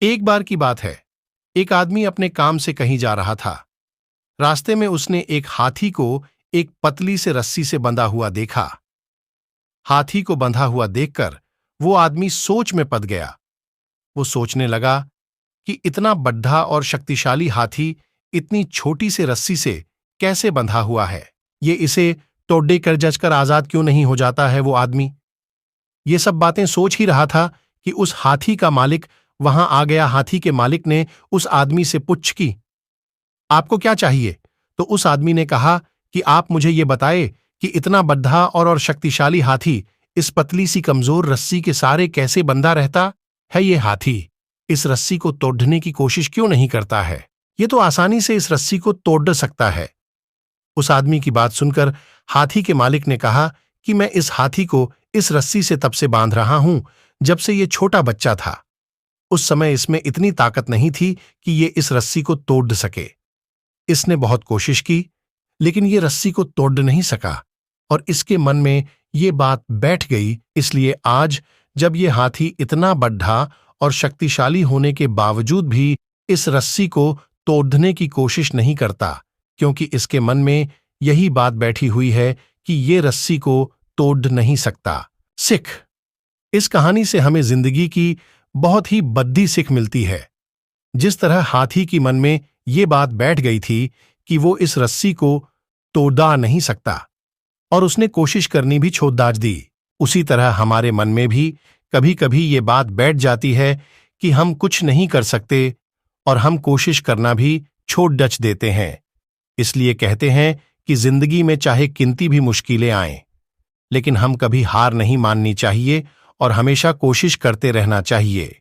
एक बार की बात है। एक आदमी अपने काम से कहीं जा रहा था। रास्ते में उसने एक हाथी को एक पतली से रस्सी से बंधा हुआ देखा। हाथी को बंधा हुआ देखकर वो आदमी सोच में पड़ गया। वो सोचने लगा कि इतना बड्ढा और शक्तिशाली हाथी इतनी छोटी से रस्सी से कैसे बंधा हुआ है। ये इसे टोड्डे कर जचकर आजाद क्यों नहीं हो जाता है वो आदमी। ये सब बातें सोच ही रहा था कि उस हाथी का मालिक वहां आ गया। हाथी के मालिक ने उस आदमी से पूछ की, आपको क्या चाहिए? तो उस आदमी ने कहा कि आप मुझे ये बताए कि इतना बड्ढा और शक्तिशाली हाथी इस पतली सी कमजोर रस्सी के सारे कैसे बंधा रहता है। ये हाथी इस रस्सी को तोड़ने की कोशिश क्यों नहीं करता है? ये तो आसानी से इस रस्सी को तोड़ सकता है। उस आदमी की बात सुनकर हाथी के मालिक ने कहा कि मैं इस हाथी को इस रस्सी से तब से बांध रहा हूं जब से ये छोटा बच्चा था। उस समय इसमें इतनी ताकत नहीं थी कि ये इस रस्सी को तोड़ सके। इसने बहुत कोशिश की लेकिन ये रस्सी को तोड़ नहीं सका और इसके मन में ये बात बैठ गई। इसलिए आज जब ये हाथी इतना बड्ढा और शक्तिशाली होने के बावजूद भी इस रस्सी को तोड़ने की कोशिश नहीं करता, क्योंकि इसके मन में यही बात बैठी हुई है कि ये रस्सी को तोड़ नहीं सकता। सिख। इस कहानी से हमें जिंदगी की बहुत ही बड़ी सीख मिलती है। जिस तरह हाथी की मन में ये बात बैठ गई थी कि वो इस रस्सी को तोड़ा नहीं सकता और उसने कोशिश करनी भी छोड़ दी, उसी तरह हमारे मन में भी कभी कभी ये बात बैठ जाती है कि हम कुछ नहीं कर सकते और हम कोशिश करना भी छोड़ देते हैं। इसलिए कहते हैं कि जिंदगी में चाहे कितनी भी मुश्किलें आएं, लेकिन हम कभी हार नहीं माननी चाहिए और हमेशा कोशिश करते रहना चाहिए।